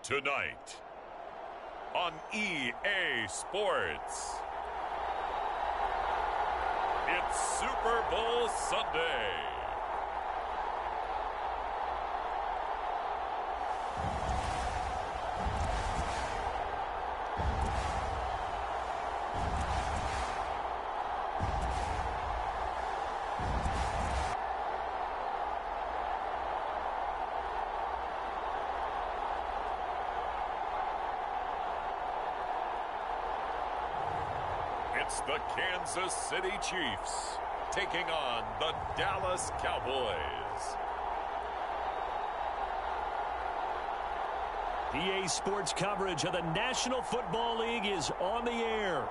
Tonight on EA Sports, it's Super Bowl Sunday. It's the Kansas City Chiefs taking on the Dallas Cowboys. EA Sports coverage of the National Football League is on the air.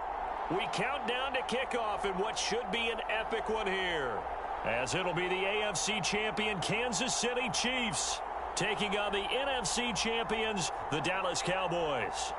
We count down to kickoff in what should be an epic one here, as it'll be the AFC champion Kansas City Chiefs taking on the NFC champions, the Dallas Cowboys.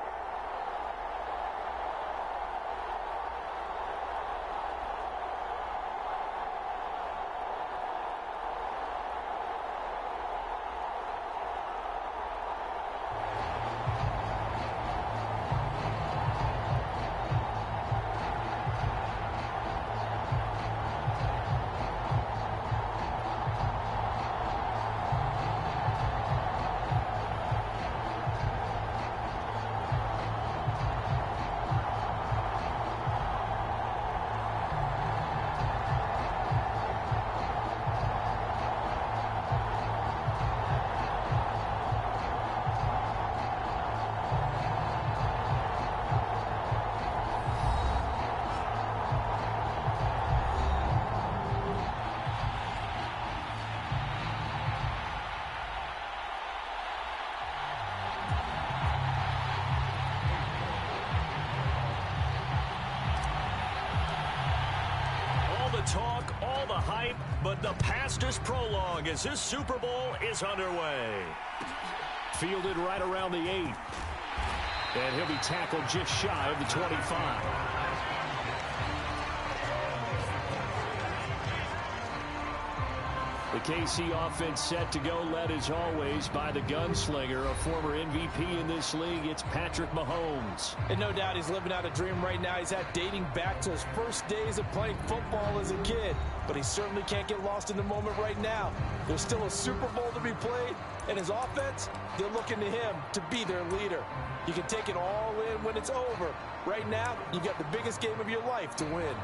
Talk, all the hype, but the pastors prologue as this Super Bowl is underway. Fielded right around the 8. And he'll be tackled just shy of the 25. The KC offense set to go, led as always by the gunslinger, a former MVP in this league. It's Patrick Mahomes. And no doubt he's living out a dream right now. He's had dating back to his first days of playing football as a kid. But he certainly can't get lost in the moment right now. There's still a Super Bowl to be played, and his offense, they're looking to him to be their leader. You can take it all in when it's over. Right now, you got the biggest game of your life to win.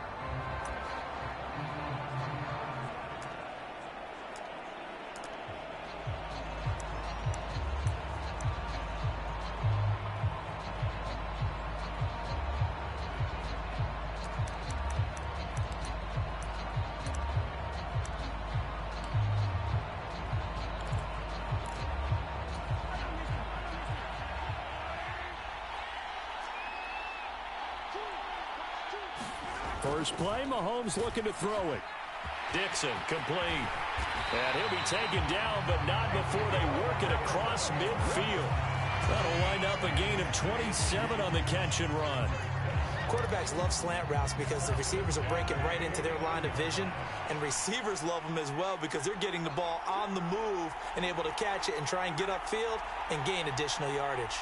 First play, Mahomes looking to throw it. Dixon, complete. And he'll be taken down, but not before they work it across midfield. That'll wind up a gain of 27 on the catch and run. Quarterbacks love slant routes because the receivers are breaking right into their line of vision, and receivers love them as well because they're getting the ball on the move and able to catch it and try and get upfield and gain additional yardage.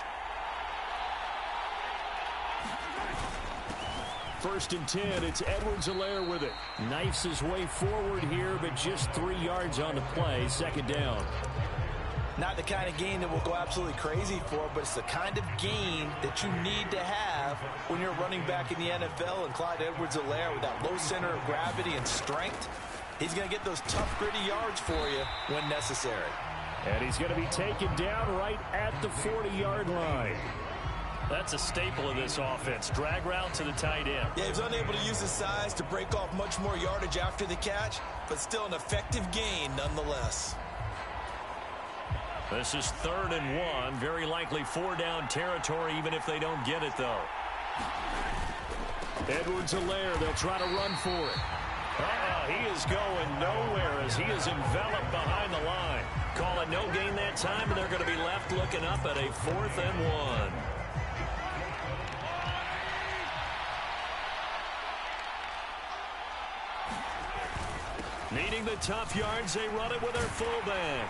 First and 10, it's Edwards-Helaire with it. Knifes his way forward here, but just 3 yards on the play. Second down. Not the kind of gain that we'll go absolutely crazy for, but it's the kind of gain that you need to have when you're running back in the NFL. And Clyde Edwards-Helaire, with that low center of gravity and strength, he's going to get those tough, gritty yards for you when necessary. And he's going to be taken down right at the 40-yard line. That's a staple of this offense. Drag route to the tight end. Yeah, he was unable to use his size to break off much more yardage after the catch, but still an effective gain nonetheless. This is 3rd and 1. Very likely 4-down territory, even if they don't get it, though. Edwards-Helaire, they'll try to run for it. He is going nowhere as he is enveloped behind the line. Call it no gain that time, and they're going to be left looking up at a 4th and 1. Needing the tough yards, they run it with their fullback.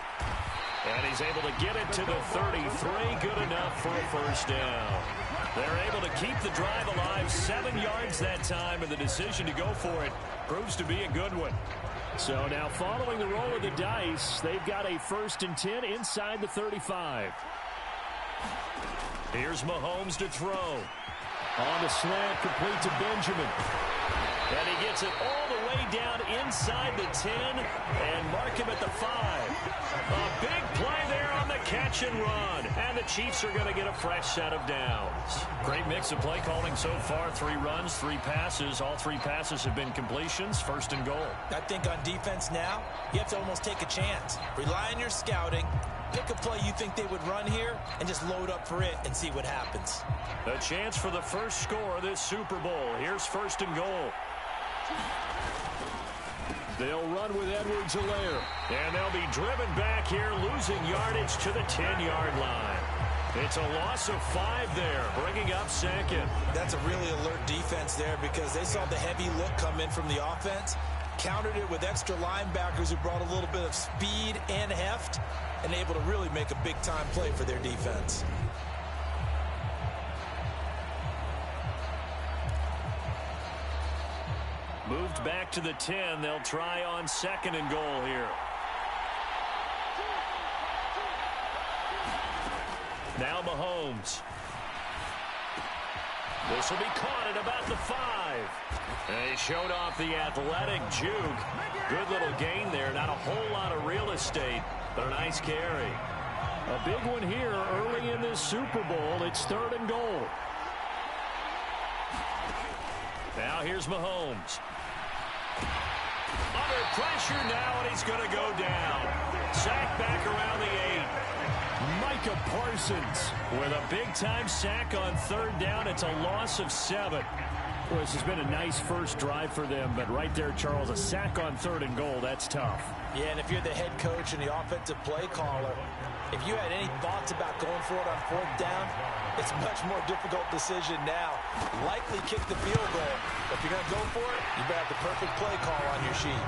And he's able to get it to the 33. Good enough for a first down. They're able to keep the drive alive. 7 yards that time, and the decision to go for it proves to be a good one. So now following the roll of the dice, they've got a 1st and 10 inside the 35. Here's Mahomes to throw. On the slant, complete to Benjamin. And he gets it all the way down inside the 10 and mark him at the 5. A big play there on the catch and run. And the Chiefs are going to get a fresh set of downs. Great mix of play calling so far. 3 runs, 3 passes. All 3 passes have been completions. 1st and goal. I think on defense now, you have to almost take a chance. Rely on your scouting. Pick a play you think they would run here and just load up for it and see what happens. A chance for the first score of this Super Bowl. Here's 1st and goal. They'll run with Edwards-Helaire. And they'll be driven back here, losing yardage to the 10-yard line. It's a loss of 5 there, bringing up 2nd. That's a really alert defense there because they saw the heavy look come in from the offense, countered it with extra linebackers who brought a little bit of speed and heft, and able to really make a big-time play for their defense. Moved back to the 10. They'll try on 2nd and goal here. Now Mahomes. This will be caught at about the 5. And he showed off the athletic juke. Good little gain there. Not a whole lot of real estate, but a nice carry. A big one here early in this Super Bowl. It's 3rd and goal. Now here's Mahomes. Under pressure now, and he's going to go down. Sack back around the 8. Micah Parsons with a big-time sack on 3rd down. It's a loss of 7. Well, this has been a nice first drive for them, but right there, Charles, a sack on 3rd and goal, that's tough. Yeah, and if you're the head coach and the offensive play caller, if you had any thoughts about going for it on 4th down, it's a much more difficult decision now. Likely kick the field goal. But if you're going to go for it, you better have the perfect play call on your sheet.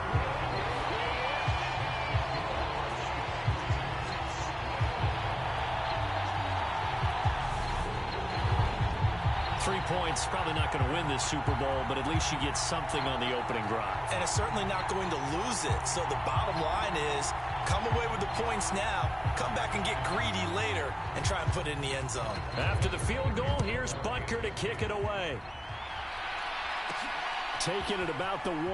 3 points, probably not going to win this Super Bowl, but at least you get something on the opening drive. And it's certainly not going to lose it. So the bottom line is, come away with the points now, come back and get greedy later, and try and put it in the end zone. After the field goal, here's Butker to kick it away. Taking it about the 1.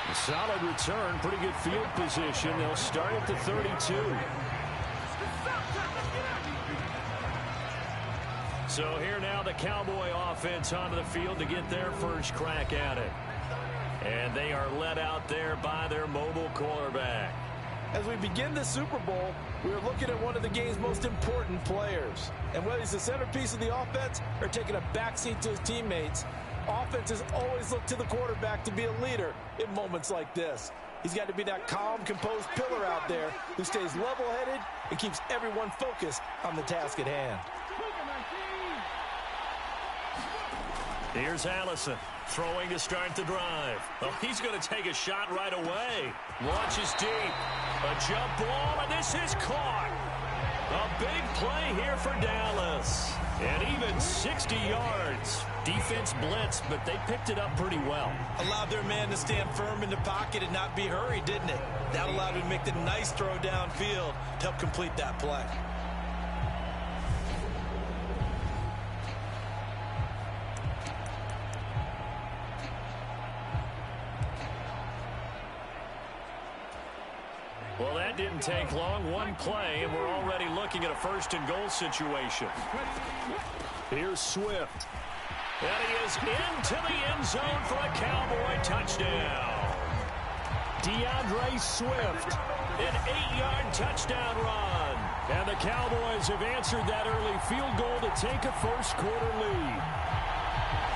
A solid return, pretty good field position. They'll start at the 32. So here now the Cowboy offense onto the field to get their first crack at it. And they are led out there by their mobile quarterback. As we begin the Super Bowl, we're looking at one of the game's most important players. And whether he's the centerpiece of the offense or taking a backseat to his teammates, offenses always look to the quarterback to be a leader in moments like this. He's got to be that calm, composed pillar out there who stays level-headed and keeps everyone focused on the task at hand. Here's Allison throwing to start the drive. Oh, he's going to take a shot right away. Launches deep. A jump ball, and this is caught. A big play here for Dallas. And even 60 yards. Defense blitzed, but they picked it up pretty well. Allowed their man to stand firm in the pocket and not be hurried, didn't it? That allowed him to make the nice throw downfield to help complete that play. Well, that didn't take long. One play, and we're already looking at a 1st and goal situation. Here's Swift. And he is into the end zone for a Cowboy touchdown. DeAndre Swift, an 8-yard touchdown run. And the Cowboys have answered that early field goal to take a first quarter lead.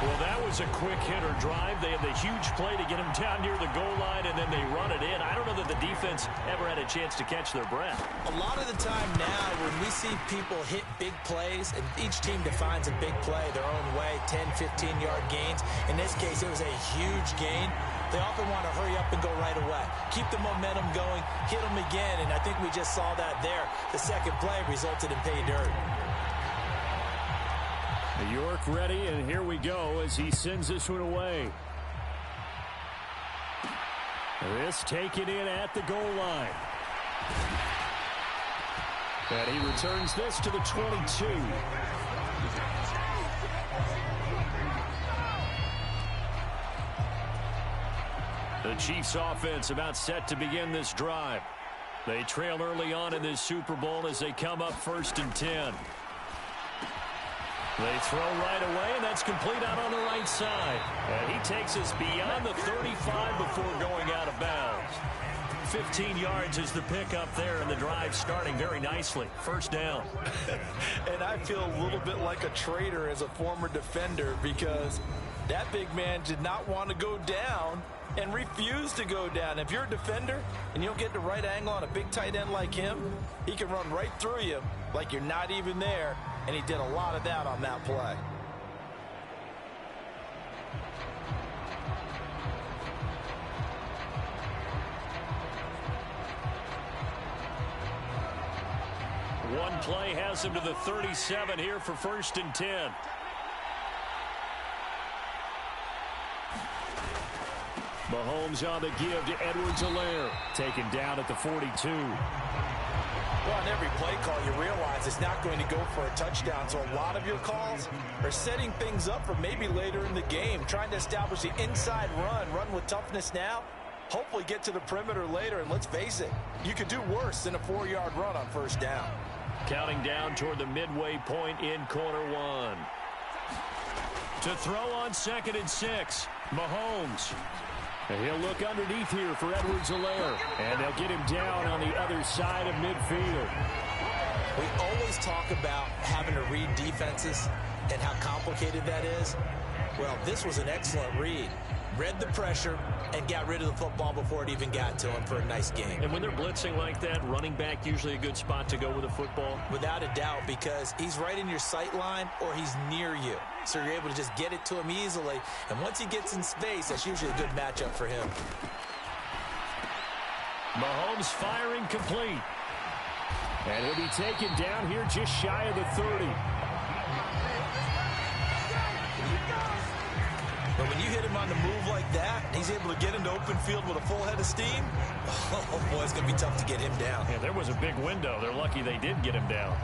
Well, that was a quick hitter drive. They had the huge play to get him down near the goal line, and then they run it in. I don't know that the defense ever had a chance to catch their breath. A lot of the time now when we see people hit big plays, and each team defines a big play their own way, 10, 15-yard gains. In this case, it was a huge gain. They often want to hurry up and go right away. Keep the momentum going, hit them again, and I think we just saw that there. The second play resulted in pay dirt. York ready, and here we go as he sends this one away. This taken in at the goal line. And he returns this to the 22. The Chiefs offense about set to begin this drive. They trail early on in this Super Bowl as they come up 1st and 10. They throw right away, and that's complete out on the right side. And he takes us beyond the 35 before going out of bounds. 15 yards is the pickup there, and the drive starting very nicely. 1st down. And I feel a little bit like a traitor as a former defender because that big man did not want to go down and refused to go down. If you're a defender and you don't get the right angle on a big tight end like him, he can run right through you like you're not even there. And he did a lot of that on that play. One play has him to the 37 here for 1st and 10. Mahomes on the give to Edwards-Helaire. Taken down at the 42. Well, on every play call, you realize it's not going to go for a touchdown. So a lot of your calls are setting things up for maybe later in the game, trying to establish the inside run with toughness now, hopefully get to the perimeter later. And let's face it, you could do worse than a 4-yard run on 1st down. Counting down toward the midway point in quarter 1. To throw on 2nd and 6, Mahomes. And he'll look underneath here for Edwards-Helaire. And they'll get him down on the other side of midfield. We always talk about having to read defenses and how complicated that is. Well, this was an excellent read. Read the pressure and got rid of the football before it even got to him for a nice game. And when they're blitzing like that, running back usually a good spot to go with a football? Without a doubt, because he's right in your sight line or he's near you. So you're able to just get it to him easily. And once he gets in space, that's usually a good matchup for him. Mahomes firing complete. And he'll be taken down here just shy of the 30. But when you hit him on the move like that, he's able to get into open field with a full head of steam. Oh, boy, it's going to be tough to get him down. Yeah, there was a big window. They're lucky they did get him down.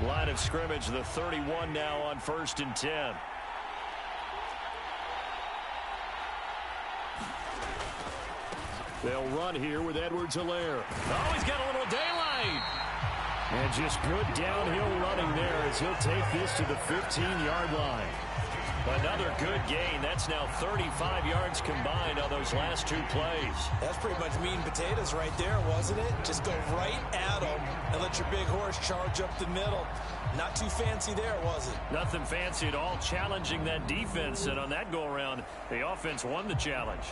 Line of scrimmage, the 31 now on 1st and 10. They'll run here with Edwards-Helaire. Oh, he's got a little daylight. And just good downhill running there as he'll take this to the 15-yard line. Another good gain. That's now 35 yards combined on those last 2 plays. That's pretty much meat and potatoes right there, wasn't it? Just go right at them and let your big horse charge up the middle. Not too fancy there, was it? Nothing fancy at all, challenging that defense. And on that go-around, the offense won the challenge.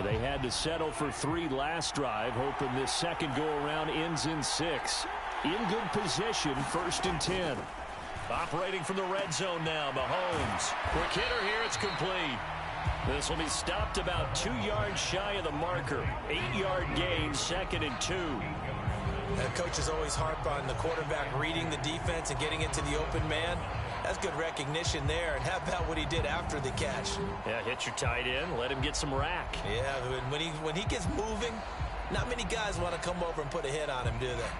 They had to settle for 3 last drive, hoping this second go-around ends in 6. In good position, 1st and 10. Operating from the red zone now, Mahomes. Quick hitter here, it's complete. This will be stopped about 2 yards shy of the marker. 8-yard gain, 2nd and 2. Coaches always harp on the quarterback reading the defense and getting it to the open man. That's good recognition there. And how about what he did after the catch? Yeah, hit your tight end, let him get some rack. Yeah, when he gets moving, not many guys want to come over and put a hit on him, do they?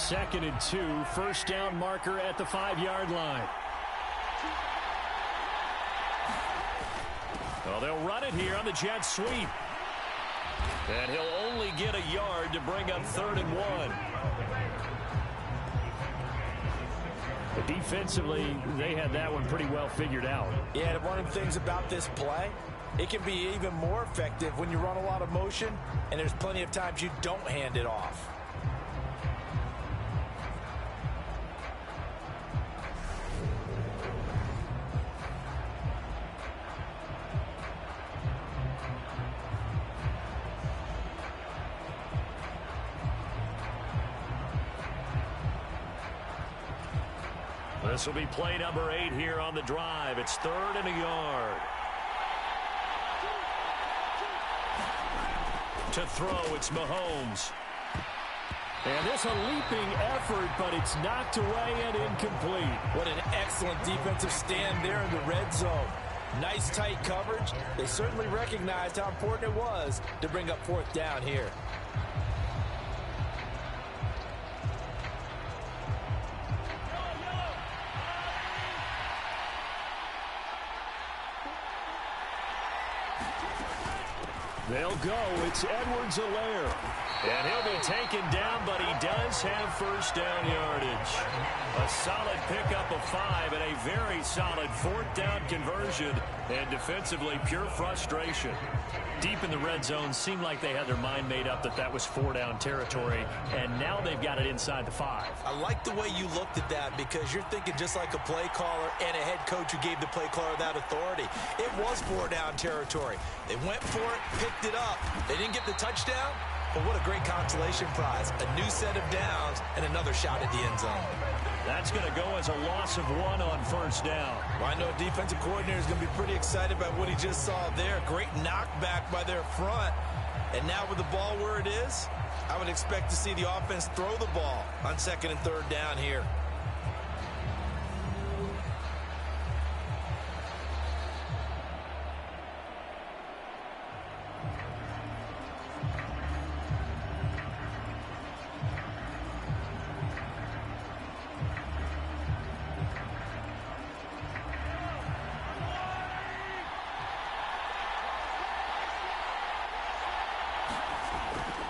2nd and 2. First down marker at the 5-yard line. Well, they'll run it here on the jet sweep. And he'll only get a yard to bring up 3rd and 1. But defensively, they had that one pretty well figured out. Yeah, one of the things about this play, it can be even more effective when you run a lot of motion, and there's plenty of times you don't hand it off. This will be play number 8 here on the drive. It's 3rd and a yard. To throw, it's Mahomes. And this a leaping effort, but it's knocked away and incomplete. What an excellent defensive stand there in the red zone. Nice tight coverage. They certainly recognized how important it was to bring up 4th down here. They'll go. It's Edwards-Helaire. And he'll be taken down, but he does have first down yardage. A solid pickup of 5 and a very solid 4th down conversion. And defensively, pure frustration. Deep in the red zone, seemed like they had their mind made up that was 4-down territory. And now they've got it inside the 5. I like the way you looked at that because you're thinking just like a play caller and a head coach who gave the play caller that authority. It was 4-down territory. They went for it, picked it up. They didn't get the touchdown, but what a great consolation prize. A new set of downs and another shot at the end zone. That's going to go as a loss of 1 on first down. Well, I know a defensive coordinator is going to be pretty excited about what he just saw there. Great knockback by their front. And now with the ball where it is, I would expect to see the offense throw the ball on 2nd and 3rd down here.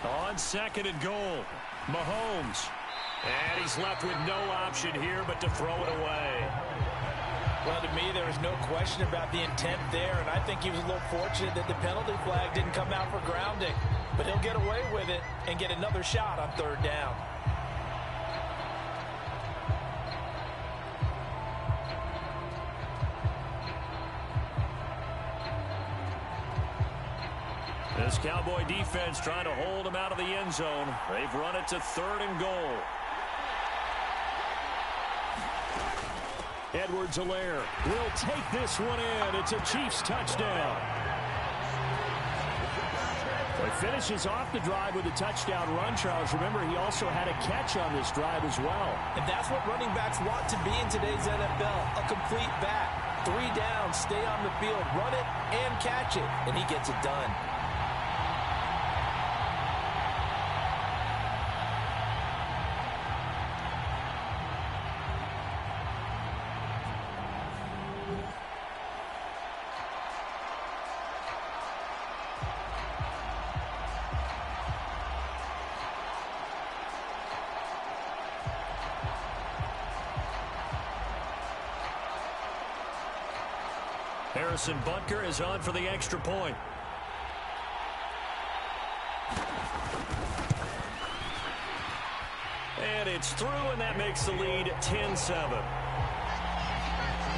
On 2nd and goal, Mahomes. And he's left with no option here but to throw it away. Well, to me, there was no question about the intent there, and I think he was a little fortunate that the penalty flag didn't come out for grounding. But he'll get away with it and get another shot on 3rd down. This Cowboy defense trying to hold him out of the end zone. They've run it to 3rd and goal. Edwards-Helaire will take this one in. It's a Chiefs touchdown. He finishes off the drive with a touchdown run, Charles. Remember, he also had a catch on this drive as well. And that's what running backs want to be in today's NFL, a complete back. 3 downs, stay on the field, run it, and catch it. And he gets it done. Harrison Butker is on for the extra point. And it's through, and that makes the lead 10-7.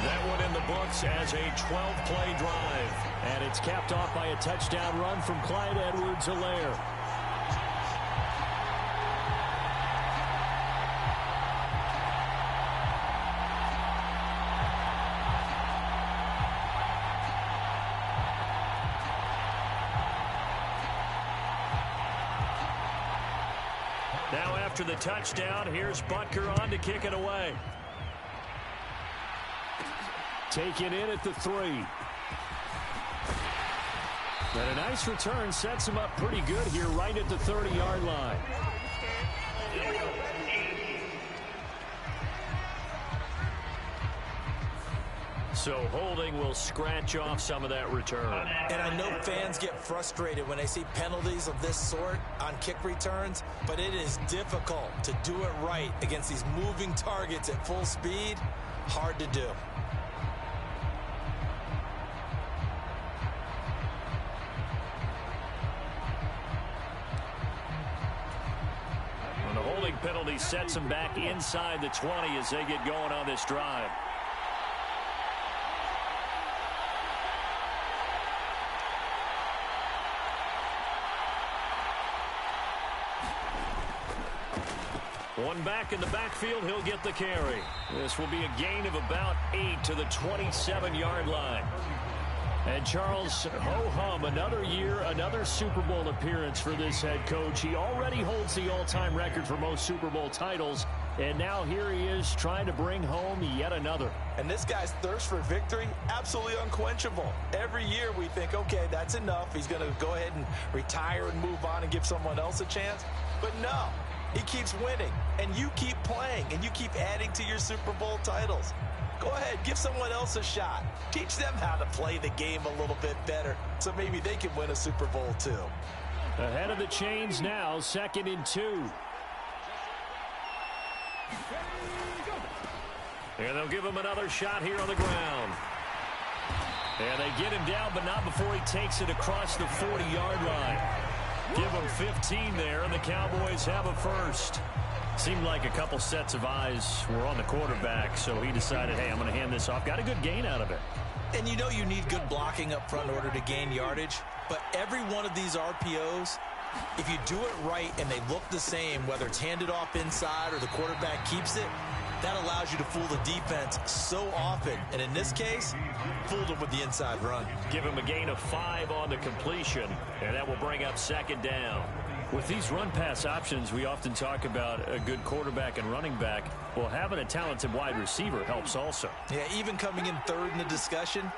That one in the books as a 12-play drive. And it's capped off by a touchdown run from Clyde Edwards-Helaire. Now after the touchdown, here's Butker on to kick it away. Taken in at the 3. And a nice return sets him up pretty good here right at the 30-yard line. So holding will scratch off some of that return. And I know fans get frustrated when they see penalties of this sort on kick returns, but it is difficult to do it right against these moving targets at full speed. Hard to do. And the holding penalty sets them back inside the 20 as they get going on this drive. One back in the backfield, he'll get the carry. This will be a gain of about 8 to the 27-yard line. And Charles, ho-hum, another year, another Super Bowl appearance for this head coach. He already holds the all-time record for most Super Bowl titles, and now here he is trying to bring home yet another. And this guy's thirst for victory, absolutely unquenchable. Every year we think, okay, that's enough. He's going to go ahead and retire and move on and give someone else a chance. But no. He keeps winning, and you keep playing, and you keep adding to your Super Bowl titles. Go ahead, give someone else a shot. Teach them how to play the game a little bit better so maybe they can win a Super Bowl too. Ahead of the chains now, 2nd and 2. And they'll give him another shot here on the ground. And they get him down, but not before he takes it across the 40-yard line. Give him 15 there, and the Cowboys have a first. Seemed like a couple sets of eyes were on the quarterback, so he decided, hey, I'm going to hand this off. Got a good gain out of it. And you know you need good blocking up front in order to gain yardage, but every one of these RPOs, if you do it right and they look the same, whether it's handed off inside or the quarterback keeps it, that allows you to fool the defense so often. And in this case, fooled them with the inside run. Give him a gain of 5 on the completion, and that will bring up 2nd down. With these run-pass options, we often talk about a good quarterback and running back. Well, having a talented wide receiver helps also. Yeah, even coming in 3rd in the discussion,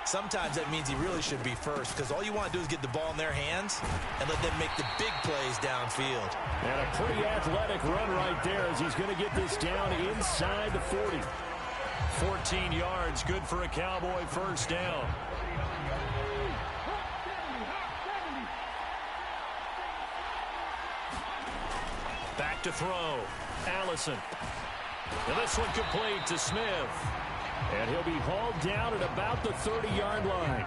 sometimes that means he really should be first because all you want to do is get the ball in their hands and let them make the big plays downfield. And a pretty athletic run right there as he's going to get this down inside the 40. 14 yards, good for a Cowboy first down. Back to throw. Allison. And this one complete to Smith. And he'll be hauled down at about the 30-yard line.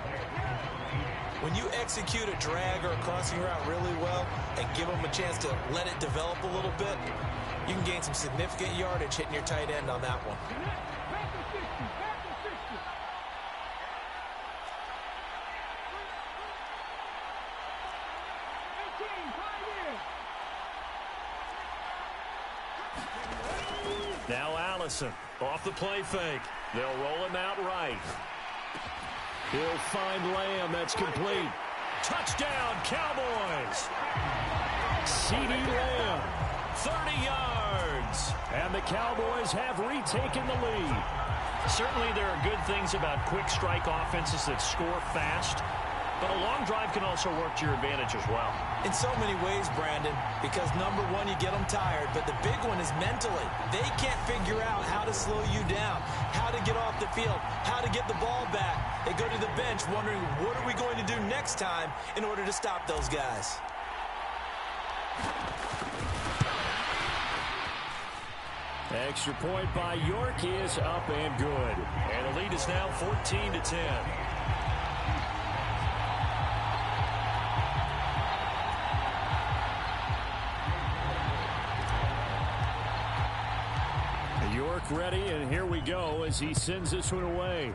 When you execute a drag or a crossing route really well and give them a chance to let it develop a little bit, you can gain some significant yardage hitting your tight end on that one. Now Allison off the play fake. They'll roll him out right. He'll find Lamb. That's complete. Touchdown, Cowboys. C.D. Lamb, 30 yards. And the Cowboys have retaken the lead. Certainly there are good things about quick strike offenses that score fast. But a long drive can also work to your advantage as well. In so many ways, Brandon, because number one, you get them tired, but the big one is mentally. They can't figure out how to slow you down, how to get off the field, how to get the ball back. They go to the bench wondering, what are we going to do next time in order to stop those guys? Extra point by York is up and good. And the lead is now 14-10. York ready, and here we go as he sends this one away.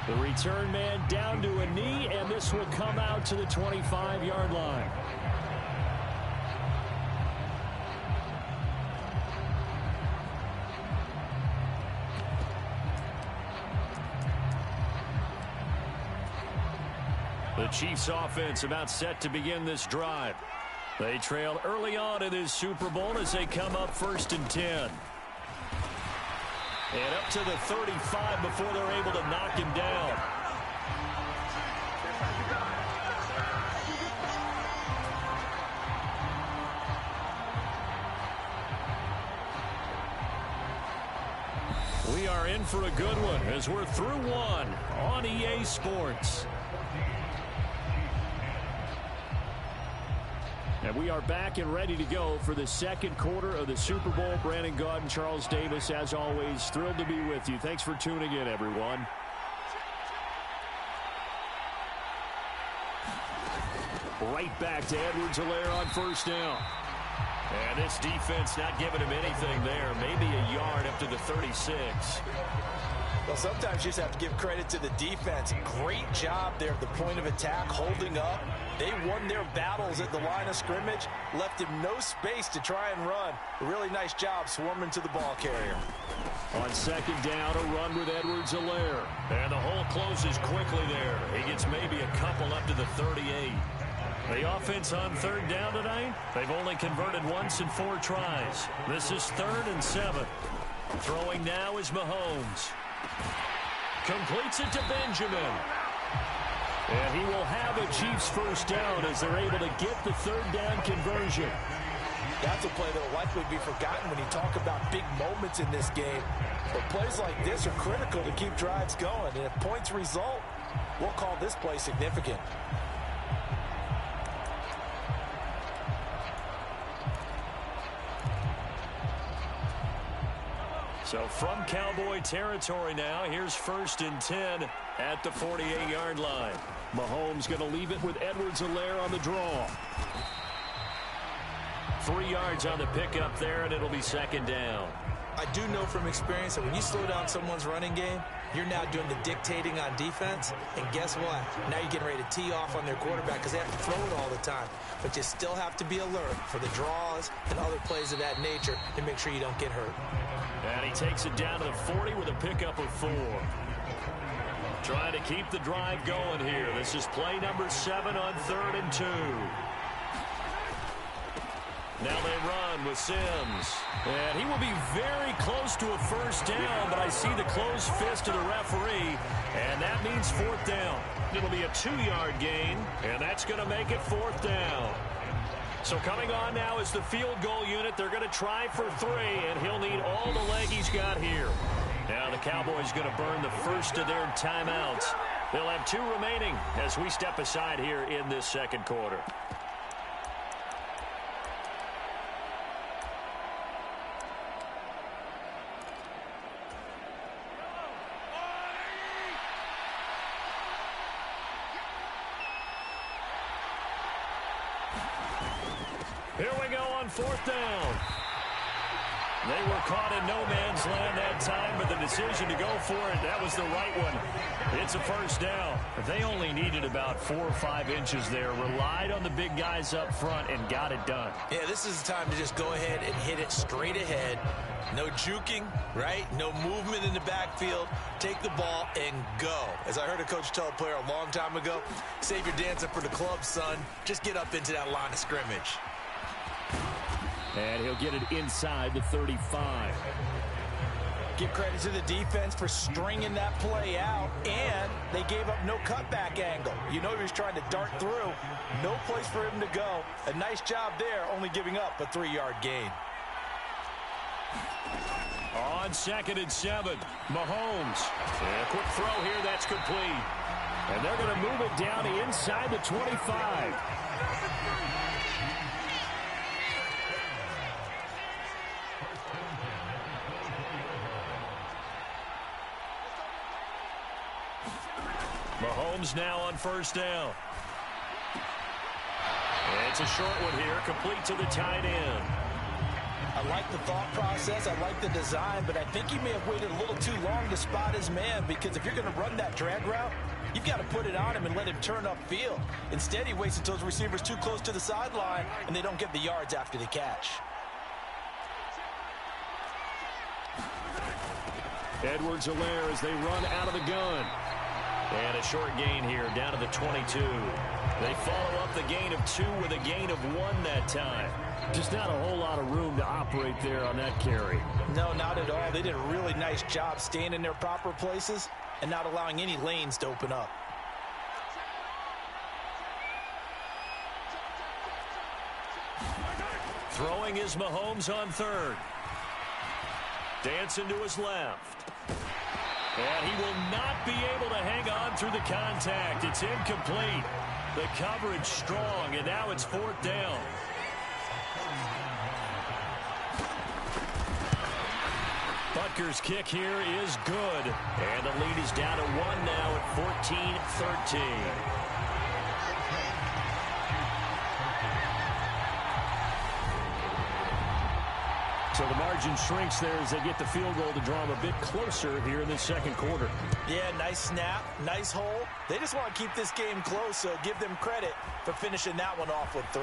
The return man down to a knee, and this will come out to the 25-yard line. The Chiefs offense about set to begin this drive. They trail early on in this Super Bowl as they come up 1st and 10. And up to the 35 before they're able to knock him down. are in for a good one as we're through one on EA Sports. And we are back and ready to go for the second quarter of the Super Bowl. Brandon Gaud and Charles Davis, as always, thrilled to be with you. Thanks for tuning in, everyone. Right back to Edwards-Helaire on first down. And this defense not giving him anything there. Maybe a yard up to the 36. Well, sometimes you just have to give credit to the defense. Great job there at the point of attack, holding up. They won their battles at the line of scrimmage, left him no space to try and run. A really nice job swarming to the ball carrier. On second down, a run with Edwards-Helaire. And the hole closes quickly there. He gets maybe a couple up to the 38. The offense on third down tonight, they've only converted once in 4 tries. This is 3rd and 7. Throwing now is Mahomes. Completes it to Benjamin. And he will have a Chiefs first down as they're able to get the third down conversion. That's a play that will likely be forgotten when you talk about big moments in this game. But plays like this are critical to keep drives going. And if points result, we'll call this play significant. So from Cowboy territory now, here's 1st and 10 at the 48-yard line. Mahomes going to leave it with Edwards-Helaire on the draw. 3 yards on the pickup there, and it'll be 2nd down. I do know from experience that when you slow down someone's running game, you're now doing the dictating on defense. And guess what? Now you're getting ready to tee off on their quarterback because they have to throw it all the time. But you still have to be alert for the draws and other plays of that nature to make sure you don't get hurt. And he takes it down to the 40 with a pickup of 4. Trying to keep the drive going here. This is play number 7 on 3rd and 2. Now they run with Sims. And he will be very close to a first down, but I see the closed fist of the referee, and that means 4th down. It'll be a 2-yard gain, and that's going to make it 4th down. So coming on now is the field goal unit. They're going to try for 3, and he'll need all the leg he's got here. Now the Cowboys going to burn the first of their timeouts. They'll have 2 remaining as we step aside here in this second quarter. Here we go on 4th down. They were caught in no man's land that time, but the decision to go for it, that was the right one. It's a first down. They only needed about 4 or 5 inches there, relied on the big guys up front, and got it done. Yeah, this is the time to just go ahead and hit it straight ahead. No juking, right? No movement in the backfield. Take the ball and go. As I heard a coach tell a player a long time ago, save your dancing for the club, son. Just get up into that line of scrimmage. And he'll get it inside the 35. Give credit to the defense for stringing that play out, and they gave up no cutback angle. You know he was trying to dart through. No place for him to go. A nice job there, only giving up a 3-yard gain. On 2nd and 7, Mahomes. And a quick throw here, that's complete. And they're going to move it down inside the 25. Mahomes now on first down. And it's a short one here, complete to the tight end. I like the thought process, I like the design, but I think he may have waited a little too long to spot his man, because if you're going to run that drag route, you've got to put it on him and let him turn upfield. Instead, he waits until his receiver's too close to the sideline, and they don't get the yards after the catch. Edwards-Helaire as they run out of the gun. And a short gain here down to the 22. They follow up the gain of 2 with a gain of 1 that time. Just not a whole lot of room to operate there on that carry. No, not at all. They did a really nice job staying in their proper places and not allowing any lanes to open up. Throwing is Mahomes on 3rd. Dancing to his left. And he will not be able to hang on through the contact. It's incomplete. The coverage strong, and now it's 4th down. Butker's kick here is good. And the lead is down to 1 now at 14-13. So the margin shrinks there as they get the field goal to draw them a bit closer here in the second quarter. Yeah, nice snap, nice hole. They just want to keep this game close, so give them credit for finishing that one off with 3.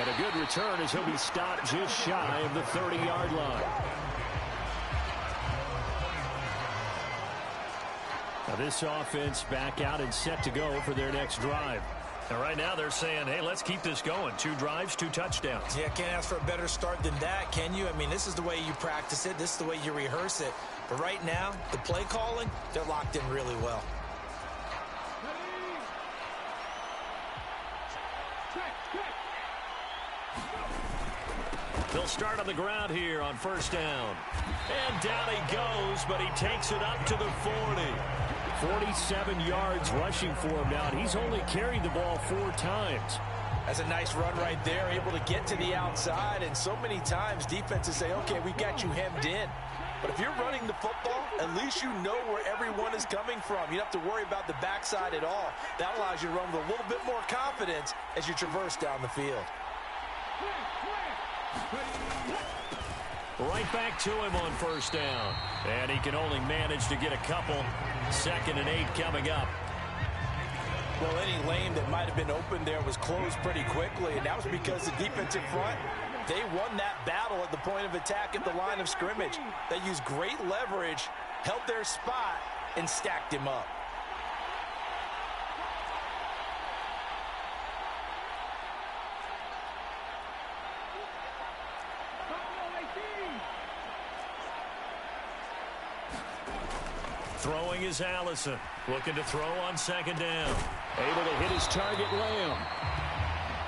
And a good return as he'll be stopped just shy of the 30-yard line. Now this offense back out and set to go for their next drive. And right now they're saying, hey, let's keep this going. 2 drives, 2 touchdowns. Yeah, can't ask for a better start than that, can you? I mean, this is the way you practice it. This is the way you rehearse it. But right now, the play calling, they're locked in really well. They'll start on the ground here on 1st down. And down he goes, but he takes it up to the 40. 47 yards rushing for him now, and he's only carried the ball 4 times. That's a nice run right there, able to get to the outside, and so many times defenses say, okay, we got you hemmed in. But if you're running the football, at least you know where everyone is coming from. You don't have to worry about the backside at all. That allows you to run with a little bit more confidence as you traverse down the field. Right back to him on 1st down. And he can only manage to get a couple. 2nd and 8 coming up. Well, any lane that might have been open there was closed pretty quickly, and that was because the defensive front, they won that battle at the point of attack at the line of scrimmage. They used great leverage, held their spot, and stacked him up. Throwing is Allison. Looking to throw on 2nd down. Able to hit his target, Lamb.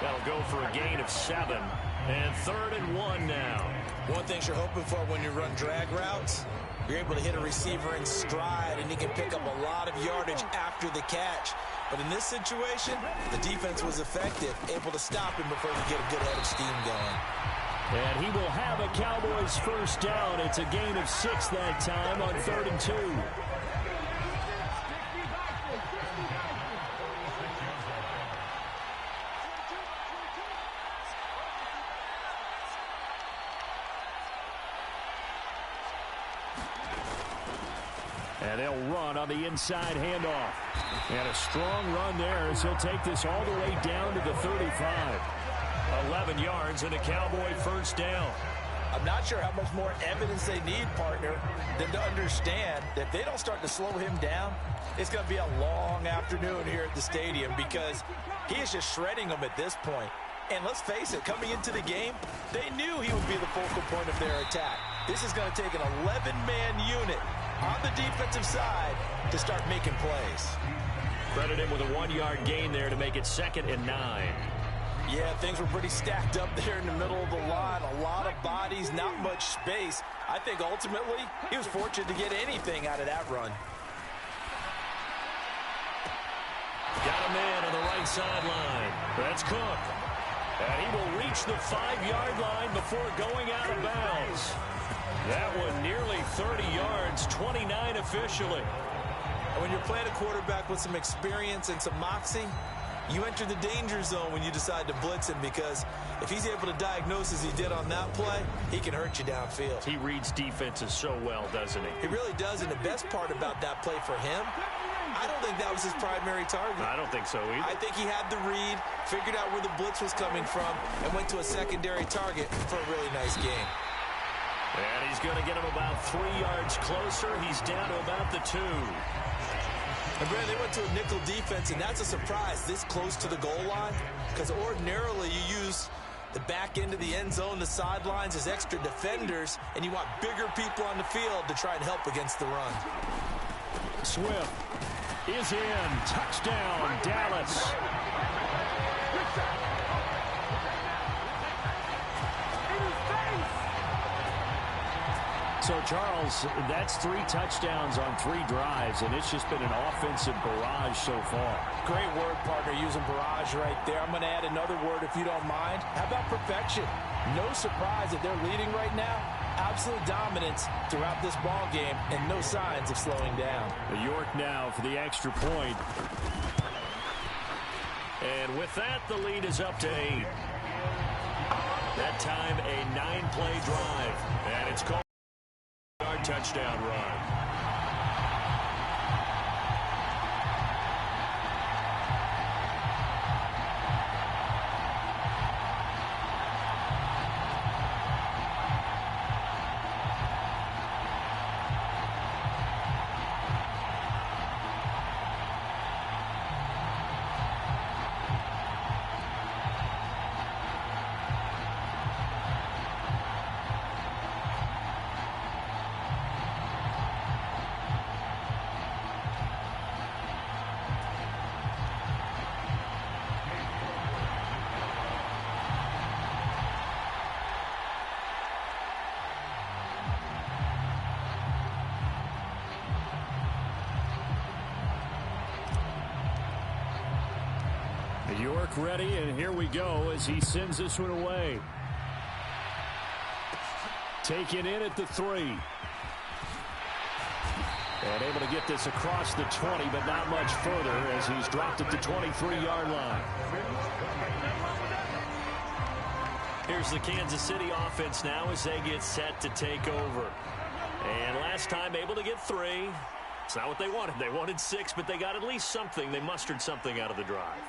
That'll go for a gain of 7. And 3rd and 1 now. One thing you're hoping for when you run drag routes, you're able to hit a receiver in stride, and he can pick up a lot of yardage after the catch. But in this situation, the defense was effective, able to stop him before he get a good head of steam going. And he will have a Cowboys 1st down. It's a gain of 6 that time on 3rd and 2. And they'll run on the inside handoff. And a strong run there as he'll take this all the way down to the 35. 11 yards and a Cowboy 1st down. I'm not sure how much more evidence they need, partner, than to understand that if they don't start to slow him down, it's going to be a long afternoon here at the stadium because he is just shredding them at this point. And let's face it, coming into the game, they knew he would be the focal point of their attack. This is going to take an 11-man unit on the defensive side to start making plays. Credit him with a 1-yard gain there to make it 2nd and 9. Yeah, things were pretty stacked up there in the middle of the line. A lot of bodies, not much space. I think ultimately he was fortunate to get anything out of that run. Got a man on the right sideline. That's Cook. And he will reach the 5-yard line before going out of bounds. That one nearly 30 yards, 29 officially. And when you're playing a quarterback with some experience and some moxie, you enter the danger zone when you decide to blitz him because if he's able to diagnose as he did on that play, he can hurt you downfield. He reads defenses so well, doesn't he? He really does, and the best part about that play for him, I don't think that was his primary target. I don't think so either. I think he had the read, figured out where the blitz was coming from, and went to a secondary target for a really nice game. And he's going to get him about 3 yards closer. He's down to about the 2. And Brandon, they went to a nickel defense, and that's a surprise this close to the goal line because ordinarily you use the back end of the end zone, the sidelines as extra defenders, and you want bigger people on the field to try and help against the run. Swift is in. Touchdown, Dallas. So, Charles, that's 3 touchdowns on 3 drives, and it's just been an offensive barrage so far. Great word, partner, using barrage right there. I'm going to add another word if you don't mind. How about perfection? No surprise that they're leading right now. Absolute dominance throughout this ball game and no signs of slowing down. York now for the extra point. And with that, the lead is up to 8. That time, a 9-play drive. And it's called a touchdown run. York ready, and here we go as he sends this one away. Taken in at the 3. And able to get this across the 20, but not much further as he's dropped at the 23-yard line. Here's the Kansas City offense now as they get set to take over. And last time able to get 3. It's not what they wanted. They wanted 6, but they got at least something. They mustered something out of the drive.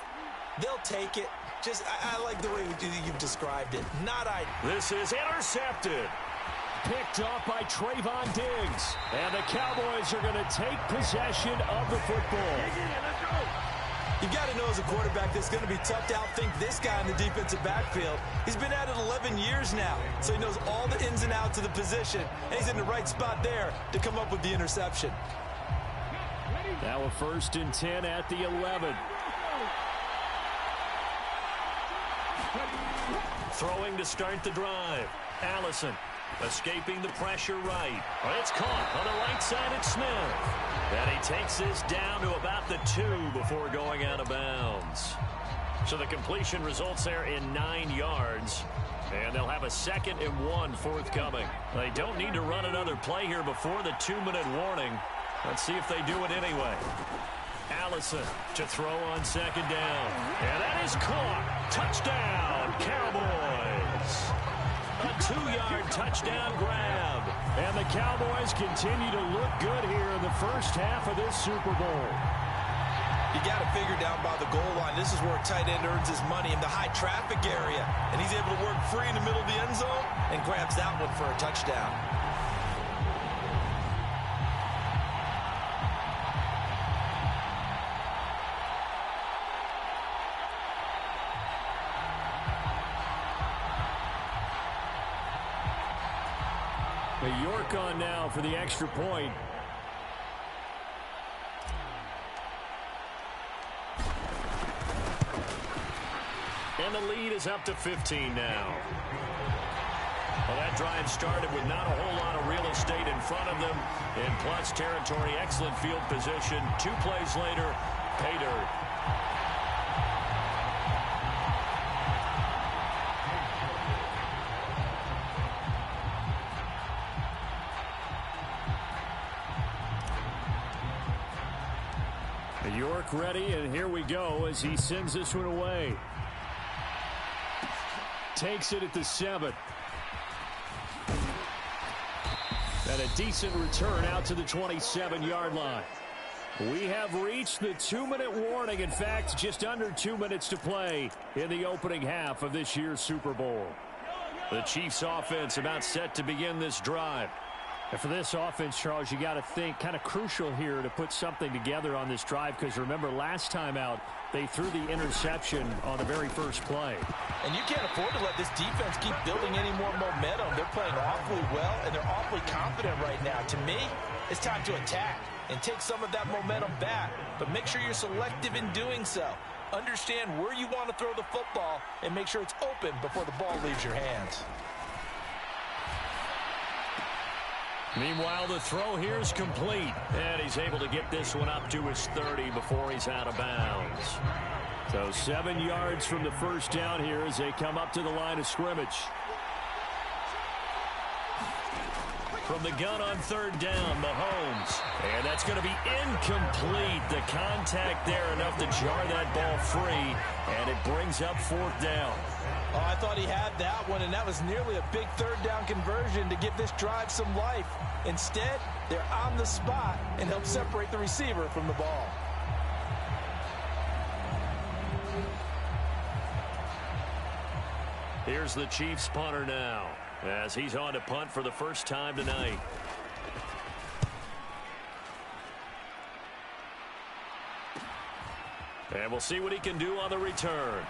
They'll take it. Just, I like the way you've described it. Not I. This is intercepted. Picked off by Trayvon Diggs. And the Cowboys are going to take possession of the football. You've got to know as a quarterback it's going to be tough to outthink this guy in the defensive backfield. He's been at it 11 years now, so he knows all the ins and outs of the position, and he's in the right spot there to come up with the interception. Now a 1st and 10 at the 11. Throwing to start the drive. Allison escaping the pressure right. But it's caught on the right side at Smith. And he takes this down to about the 2 before going out of bounds. So the completion results there in 9 yards. And they'll have a 2nd and 1 forthcoming. They don't need to run another play here before the 2-minute warning. Let's see if they do it anyway. Allison to throw on 2nd down. And that is caught. Touchdown, Cowboys. A 2-yard touchdown grab. And the Cowboys continue to look good here in the first half of this Super Bowl. You got to figure down by the goal line. This is where a tight end earns his money in the high traffic area. And he's able to work free in the middle of the end zone and grabs that one for a touchdown. York on now for the extra point. And the lead is up to 15 now. Well, that drive started with not a whole lot of real estate in front of them. In plus territory, excellent field position. 2 plays later, pay dirt. York ready, and here we go as he sends this one away. Takes it at the 7. And a decent return out to the 27-yard line. We have reached the 2-minute warning. In fact, just under 2 minutes to play in the opening half of this year's Super Bowl. The Chiefs offense about set to begin this drive. And for this offense, Charles, you got to think kind of crucial here to put something together on this drive, because remember last time out they threw the interception on the very first play. And you can't afford to let this defense keep building any more momentum. They're playing awfully well, and they're awfully confident right now. To me, it's time to attack and take some of that momentum back, but make sure you're selective in doing so. Understand where you want to throw the football and make sure it's open before the ball leaves your hands. Meanwhile, the throw here is complete. And he's able to get this one up to his 30 before he's out of bounds. So 7 yards from the first down here as they come up to the line of scrimmage. From the gun on third down, Mahomes. And that's going to be incomplete. The contact there enough to jar that ball free. And it brings up fourth down. Oh, I thought he had that one, and that was nearly a big third down conversion to give this drive some life. Instead, they're on the spot and help separate the receiver from the ball. Here's the Chiefs punter now, as he's on to punt for the first time tonight. And we'll see what he can do on the return.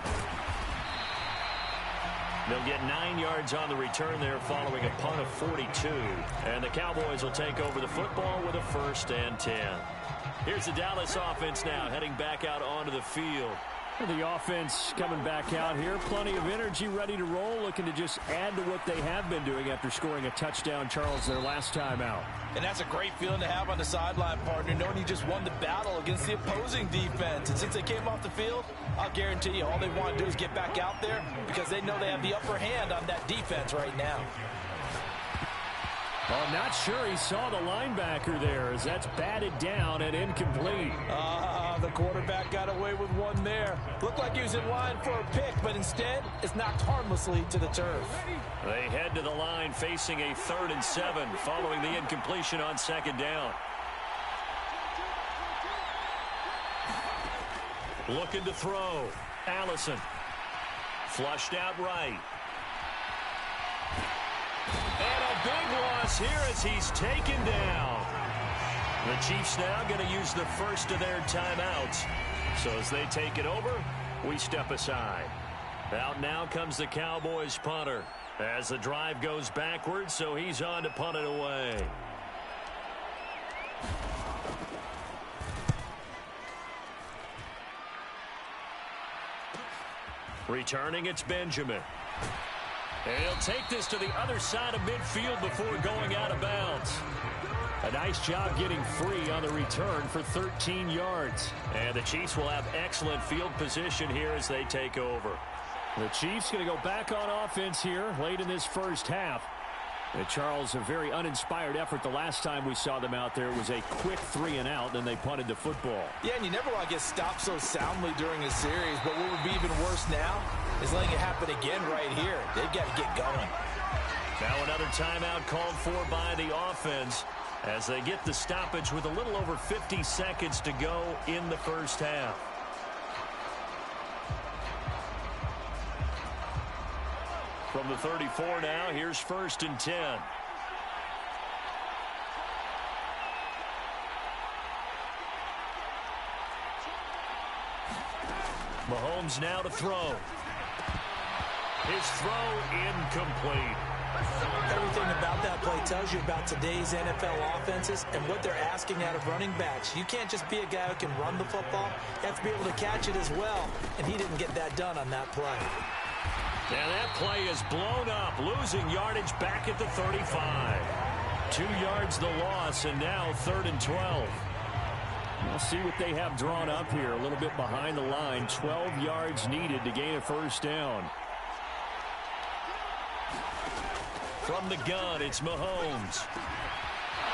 They'll get 9 yards on the return there following a punt of 42. And the Cowboys will take over the football with a 1st and 10. Here's the Dallas offense now heading back out onto the field. The offense coming back out here. Plenty of energy, ready to roll, looking to just add to what they have been doing after scoring a touchdown, Charles, their last time out. And that's a great feeling to have on the sideline, partner, knowing you just won the battle against the opposing defense. And since they came off the field, I'll guarantee you all they want to do is get back out there because they know they have the upper hand on that defense right now. Well, I'm not sure he saw the linebacker there as that's batted down and incomplete. The quarterback got away with one there. Looked like he was in line for a pick, but instead it's knocked harmlessly to the turf. They head to the line facing a 3rd and 7 following the incompletion on 2nd down. Looking to throw. Allison. Flushed out right. And a big loss here as he's taken down. The Chiefs now going to use the first of their timeouts. So as they take it over, we step aside. Out now comes the Cowboys punter as the drive goes backwards, so he's on to punt it away. Returning, it's Benjamin. And he'll take this to the other side of midfield before going out of bounds. A nice job getting free on the return for 13 yards. And the Chiefs will have excellent field position here as they take over. The Chiefs going to go back on offense here late in this first half. And Charles, a very uninspired effort the last time we saw them out there. It was a quick 3 and out, then they punted the football. Yeah, and you never want to get stopped so soundly during a series, but what would be even worse now is letting it happen again right here. They've got to get going. Now another timeout called for by the offense as they get the stoppage with a little over 50 seconds to go in the first half. From the 34 now, here's 1st and 10. Mahomes now to throw. His throw incomplete. Everything about that play tells you about today's NFL offenses and what they're asking out of running backs. You can't just be a guy who can run the football. You have to be able to catch it as well, and he didn't get that done on that play. And that play is blown up, losing yardage back at the 35. 2 yards the loss, and now 3rd and 12. We'll see what they have drawn up here. A little bit behind the line. 12 yards needed to gain a 1st down. From the gun, it's Mahomes.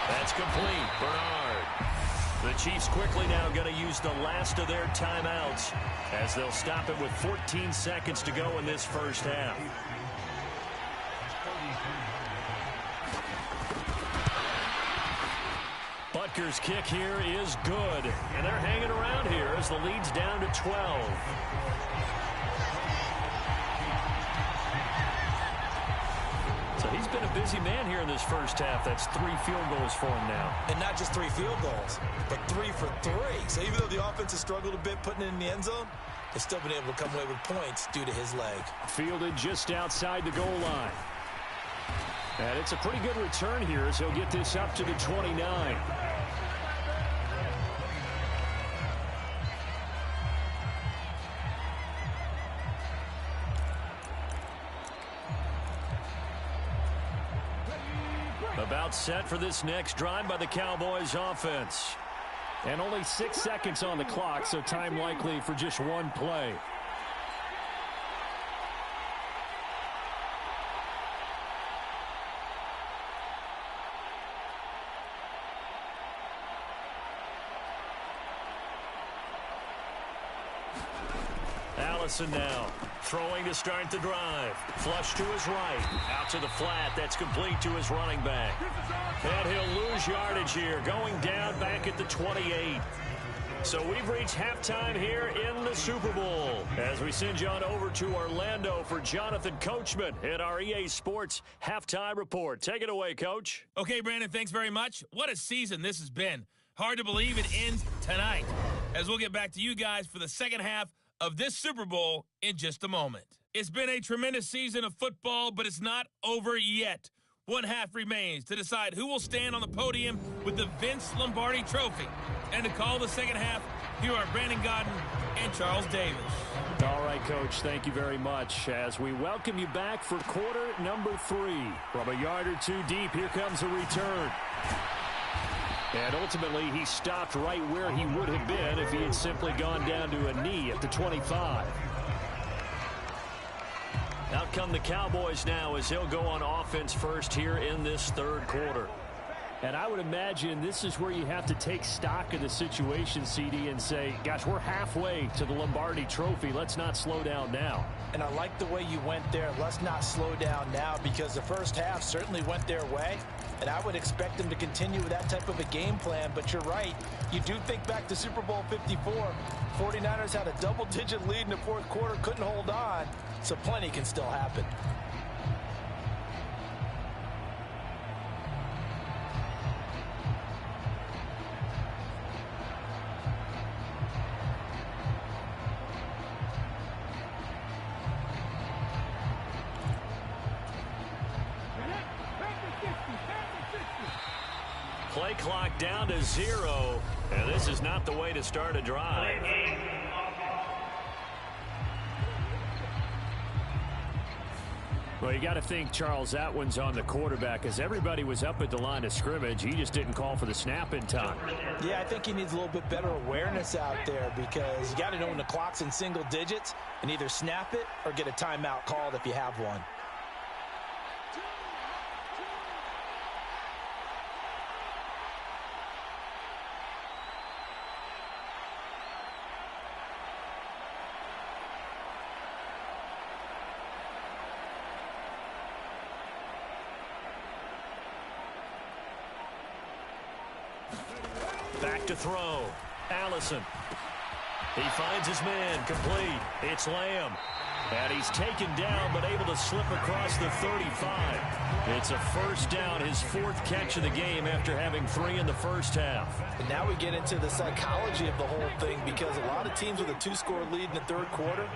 That's complete. Bernard. The Chiefs quickly now going to use the last of their timeouts as they'll stop it with 14 seconds to go in this first half. Butker's kick here is good. And they're hanging around here as the lead's down to 12. So he's been a busy man here in this first half. That's 3 field goals for him now. And not just 3 field goals, but 3 for 3. So even though the offense has struggled a bit putting it in the end zone, they've still been able to come away with points due to his leg. Fielded just outside the goal line. And it's a pretty good return here as he'll get this up to the 29. About set for this next drive by the Cowboys offense. And only 6 seconds on the clock, so time likely for just one play. Allison now throwing to start the drive. Flush to his right. Out to the flat. That's complete to his running back. And he'll lose yardage here. Going down back at the 28. So we've reached halftime here in the Super Bowl. As we send you on over to Orlando for Jonathan Coachman in our EA Sports Halftime Report. Take it away, Coach. Okay, Brandon, thanks very much. What a season this has been. Hard to believe it ends tonight. As we'll get back to you guys for the second half of this Super Bowl in just a moment. It's been a tremendous season of football, but it's not over yet. One half remains to decide who will stand on the podium with the Vince Lombardi Trophy. And to call the second half, here are Brandon Godden and Charles Davis. All right, Coach, thank you very much. As we welcome you back for quarter number 3. From a yard or two deep, here comes a return. And ultimately, he stopped right where he would have been if he had simply gone down to a knee at the 25. Out come the Cowboys now as he'll go on offense first here in this third quarter. And I would imagine this is where you have to take stock of the situation, CD, and say, gosh, we're halfway to the Lombardi Trophy. Let's not slow down now. And I like the way you went there. Let's not slow down now, because the first half certainly went their way. And I would expect them to continue with that type of a game plan. But you're right. You do think back to Super Bowl 54. 49ers had a double-digit lead in the fourth quarter, couldn't hold on. So plenty can still happen. Play clock down to 0, and this is not the way to start a drive. Well, you got to think, Charles, that one's on the quarterback, as everybody was up at the line of scrimmage. He just didn't call for the snap in time. Yeah, I think he needs a little bit better awareness out there, because you got to know when the clock's in single digits and either snap it or get a timeout called if you have one. Back to throw. Allison. He finds his man. Complete. It's Lamb. And he's taken down, but able to slip across the 35. It's a first down, his 4th catch of the game after having 3 in the first half. And now we get into the psychology of the whole thing, because a lot of teams with a 2-score lead in the third quarter,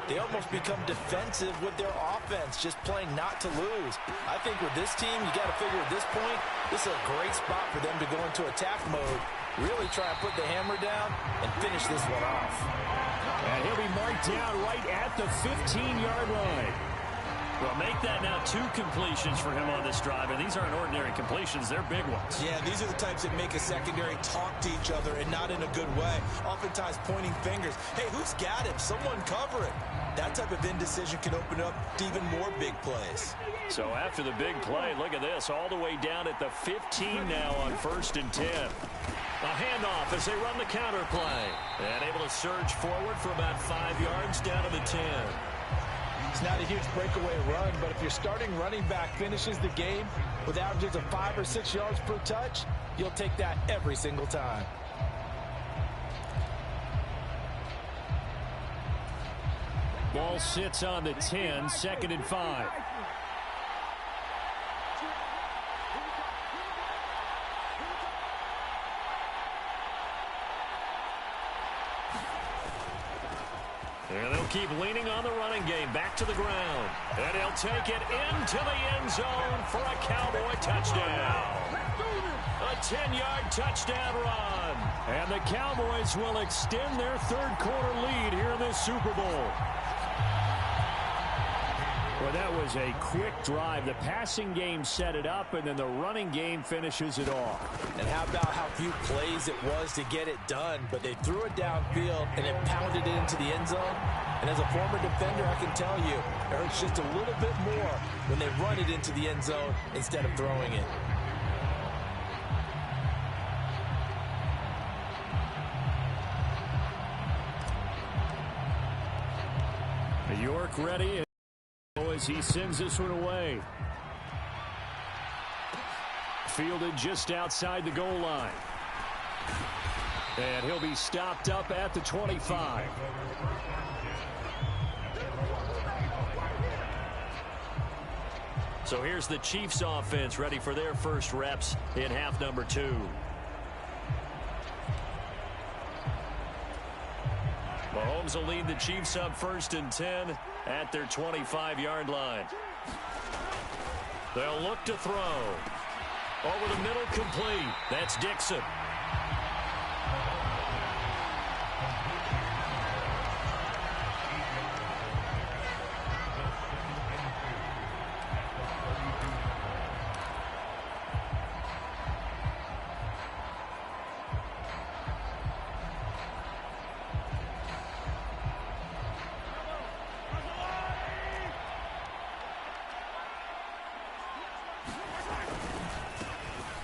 they almost become defensive with their offense, just playing not to lose. I think with this team, you got to figure at this point, this is a great spot for them to go into attack mode, really try and put the hammer down and finish this one off. And he'll be marked down right at the 15-yard line. Well, make that now 2 completions for him on this drive, and these aren't ordinary completions. They're big ones. Yeah, these are the types that make a secondary talk to each other, and not in a good way. Oftentimes pointing fingers. Hey, who's got him? Someone cover it. That type of indecision can open up to even more big plays. So after the big play, look at this, all the way down at the 15 now on 1st and 10. A handoff as they run the counter play. And able to surge forward for about 5 yards down to the 10. It's not a huge breakaway run, but if your starting running back finishes the game with averages of 5 or 6 yards per touch, you'll take that every single time. Ball sits on the 10, 2nd and 5. And they'll keep leaning on the running game. Back to the ground. And he'll take it into the end zone for a Cowboy touchdown. A 10-yard touchdown run. And the Cowboys will extend their third quarter lead here in this Super Bowl. Well, that was a quick drive. The passing game set it up, and then the running game finishes it off. And how about how few plays it was to get it done, but they threw it downfield and then pounded it into the end zone. And as a former defender, I can tell you, it hurts just a little bit more when they run it into the end zone instead of throwing it. York ready as he sends this one away. Fielded just outside the goal line. And he'll be stopped up at the 25. So here's the Chiefs offense ready for their first reps in half number 2. Mahomes will lead the Chiefs up 1st and 10 at their 25-yard line. They'll look to throw. Over the middle, complete. That's Dixon.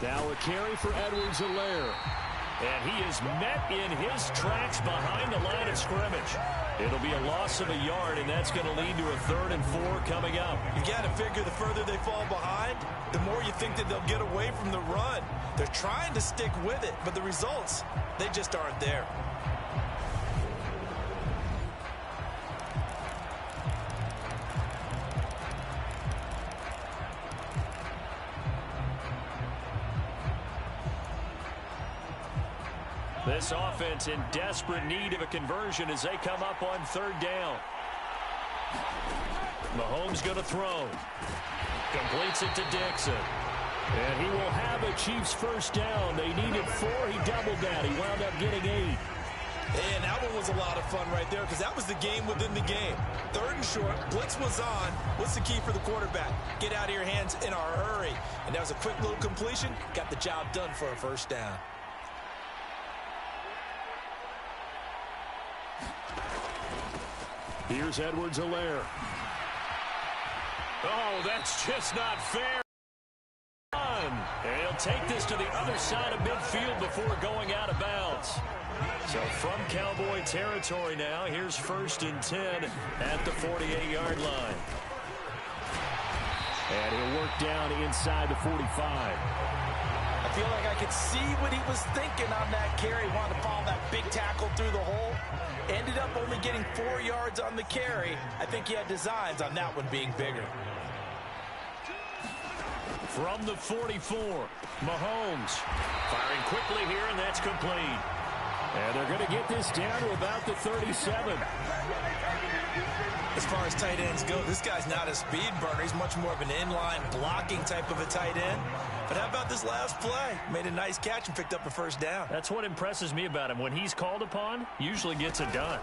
Now a carry for Edwards-Helaire. And he is met in his tracks behind the line of scrimmage. It'll be a loss of a yard, and that's going to lead to a 3rd and 4 coming up. You got to figure the further they fall behind, the more you think that they'll get away from the run. They're trying to stick with it, but the results, they just aren't there. This offense in desperate need of a conversion as they come up on 3rd down. Mahomes going to throw. Completes it to Dixon. And he will have a Chiefs first down. They needed 4. He doubled that. He wound up getting 8. And that one was a lot of fun right there because that was the game within the game. 3rd and short. Blitz was on. What's the key for the quarterback? Get out of your hands in a hurry. And that was a quick little completion. Got the job done for a first down. Here's Edwards-Helaire. Oh, that's just not fair. And he'll take this to the other side of midfield before going out of bounds. So from Cowboy territory now, here's 1st and 10 at the 48-yard line. And he'll work down inside the 45. I feel like I could see what he was thinking on that carry. Wanted to follow that big tackle through the hole. Ended up only getting 4 yards on the carry. I think he had designs on that one being bigger. From the 44, Mahomes firing quickly here, and that's complete. And they're going to get this down to about the 37. As far as tight ends go, this guy's not a speed burner. He's much more of an inline blocking type of a tight end. But how about this last play? Made a nice catch and picked up a first down. That's what impresses me about him. When he's called upon, usually gets it done.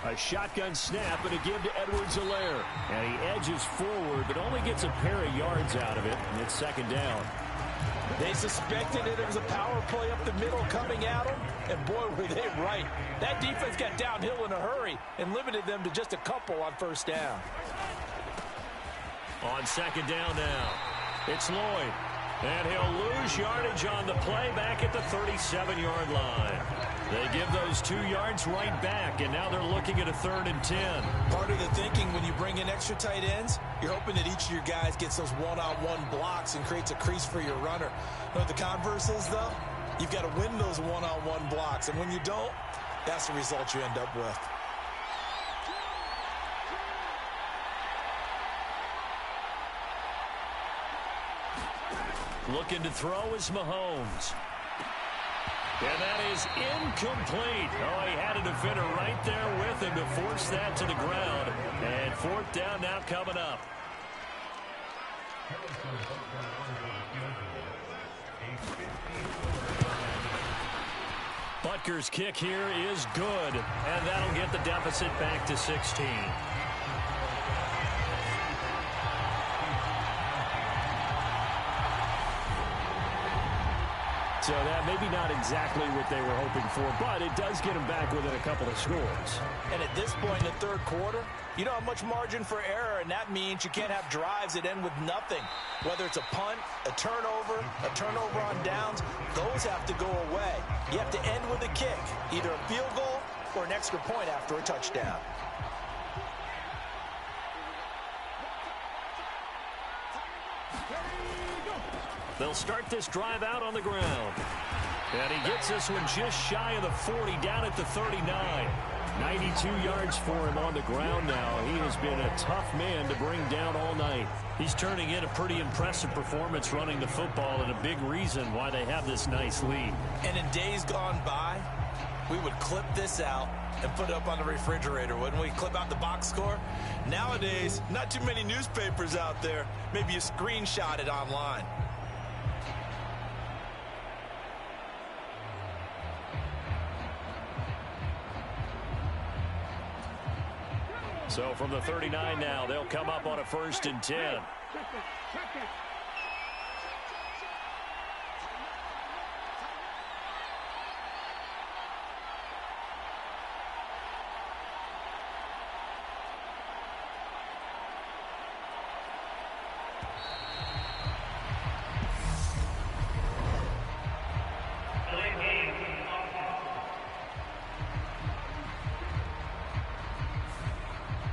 A shotgun snap and a give to Edwards-Helaire. And he edges forward, but only gets a pair of yards out of it, and it's 2nd down. They suspected it was a power play up the middle coming at them, and boy, were they right. That defense got downhill in a hurry and limited them to just a couple on first down. On 2nd down now, it's Lloyd. And he'll lose yardage on the play back at the 37-yard line. They give those 2 yards right back, and now they're looking at a 3rd and 10. Part of the thinking when you bring in extra tight ends, you're hoping that each of your guys gets those one-on-one blocks and creates a crease for your runner. You know what the converse is, though? You've got to win those one-on-one blocks, and when you don't, that's the result you end up with. Looking to throw is Mahomes. And that is incomplete. Oh, he had a defender right there with him to force that to the ground. And 4th down now coming up. Butker's kick here is good. And that'll get the deficit back to 16. So that maybe not exactly what they were hoping for, but it does get them back within a couple of scores. And at this point in the third quarter, you don't have much margin for error, and that means you can't have drives that end with nothing. Whether it's a punt, a turnover on downs, those have to go away. You have to end with a kick, either a field goal or an extra point after a touchdown. They'll start this drive out on the ground. And he gets this one just shy of the 40, down at the 39. 92 yards for him on the ground now. He has been a tough man to bring down all night. He's turning in a pretty impressive performance running the football, and a big reason why they have this nice lead. And in days gone by, we would clip this out and put it up on the refrigerator, wouldn't we? Clip out the box score. Nowadays, not too many newspapers out there. Maybe you screenshot it online. So from the 39 now, they'll come up on a 1st and 10.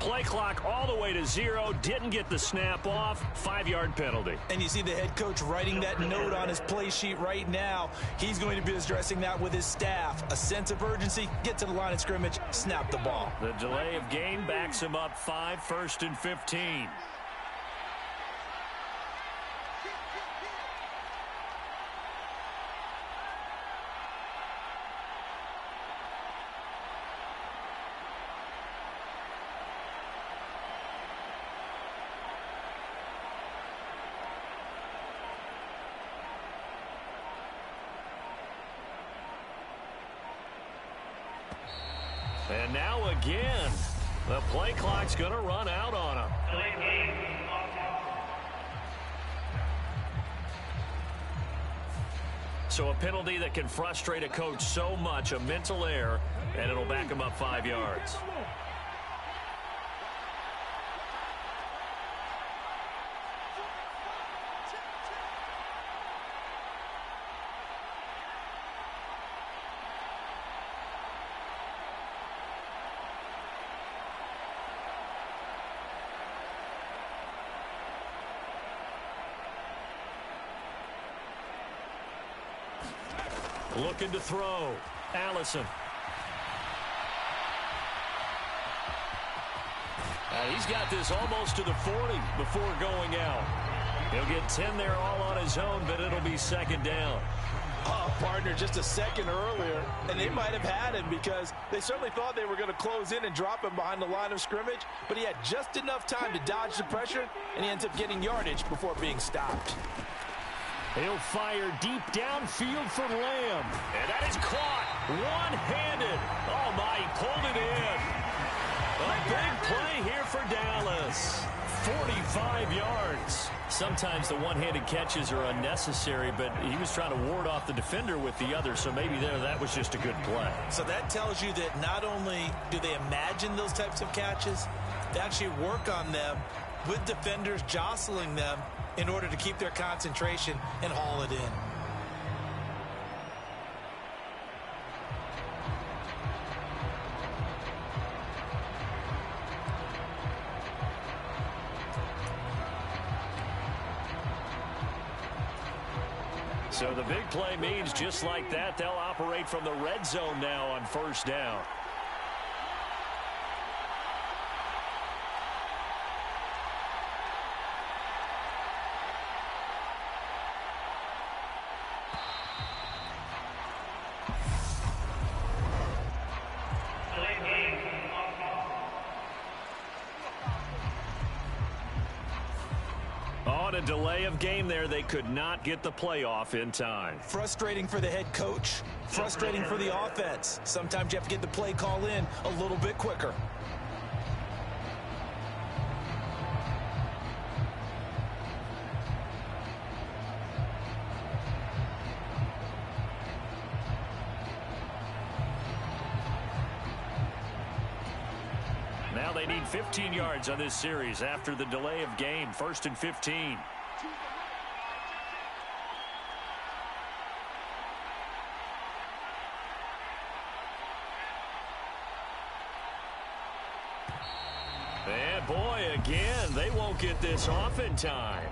Play clock all the way to 0. Didn't get the snap off. 5-yard penalty. And you see the head coach writing that note on his play sheet right now. He's going to be addressing that with his staff. A sense of urgency. Get to the line of scrimmage. Snap the ball. The delay of game backs him up 5, 1st and 15. And now again, the play clock's going to run out on him. So a penalty that can frustrate a coach so much, a mental error, and it'll back him up 5 yards. Looking to throw. Allison. And he's got this almost to the 40 before going out. He'll get 10 there all on his own, but it'll be 2nd down. Oh, partner, just a second earlier, and they might have had him because they certainly thought they were going to close in and drop him behind the line of scrimmage, but he had just enough time to dodge the pressure, and he ends up getting yardage before being stopped. He'll fire deep downfield for Lamb. And that is caught one-handed. Oh, my, he pulled it in. A big play here for Dallas. 45 yards. Sometimes the one-handed catches are unnecessary, but he was trying to ward off the defender with the other, so maybe that was just a good play. So that tells you that not only do they imagine those types of catches, they actually work on them with defenders jostling them in order to keep their concentration and haul it in. So the big play means just like that, they'll operate from the red zone now on 1st down. On a delay of game there, they could not get the playoff in time. Frustrating for the head coach. Frustrating for the offense. Sometimes you have to get the play call in a little bit quicker. Now they need 15 yards on this series after the delay of game. 1st and 15. And boy, again, they won't get this off in time.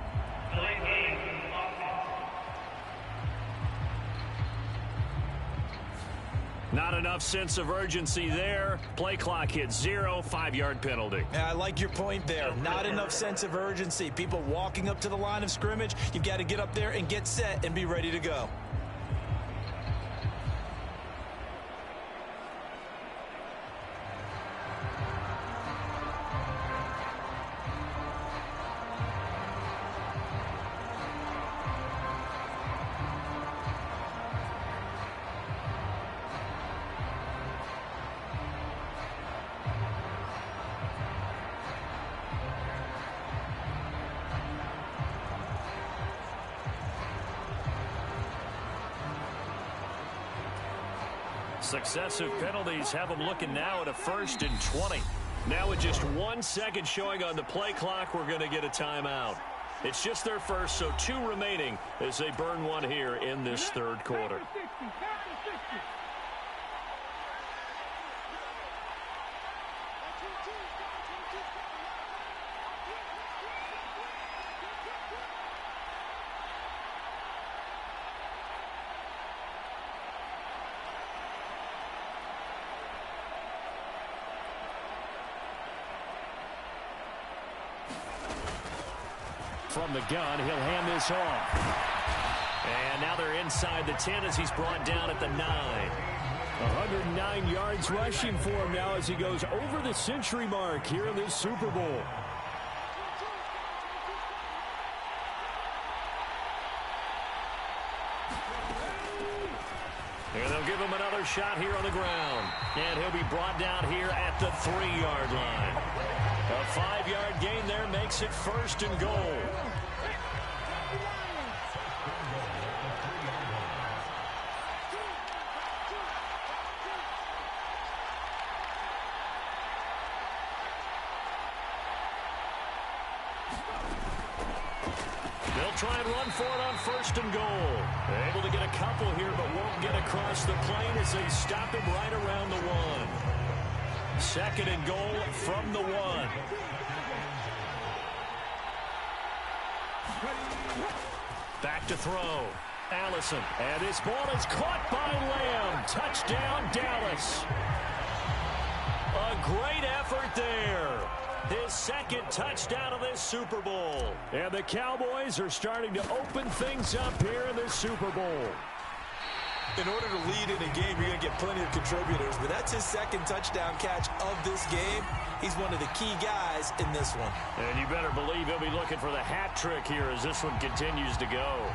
Not enough sense of urgency there. Play clock hits 0, 5-yard penalty. Yeah, I like your point there. Not enough sense of urgency. People walking up to the line of scrimmage, you've got to get up there and get set and be ready to go. Successive penalties have them looking now at a 1st and 20. Now with just 1 second showing on the play clock, we're going to get a timeout. It's just their first, so 2 remaining as they burn one here in this 3rd quarter. From the gun, he'll hand this off. And now they're inside the 10 as he's brought down at the 9. 109 yards rushing for him now as he goes over the century mark here in this Super Bowl. And they'll give him another shot here on the ground. And he'll be brought down here at the 3-yard line. A 5-yard gain there makes it 1st and goal. They'll try and run for it on 1st and goal. Able to get a couple here, but won't get across the plane as they stop him right around the 1. 2nd and goal from the 1. Back to throw. Allison. And this ball is caught by Lamb. Touchdown, Dallas. A great effort there. His 2nd touchdown of this Super Bowl. And the Cowboys are starting to open things up here in this Super Bowl. In order to lead in a game, you're going to get plenty of contributors, but that's his 2nd touchdown catch of this game. He's one of the key guys in this one. And you better believe he'll be looking for the hat trick here as this one continues to go.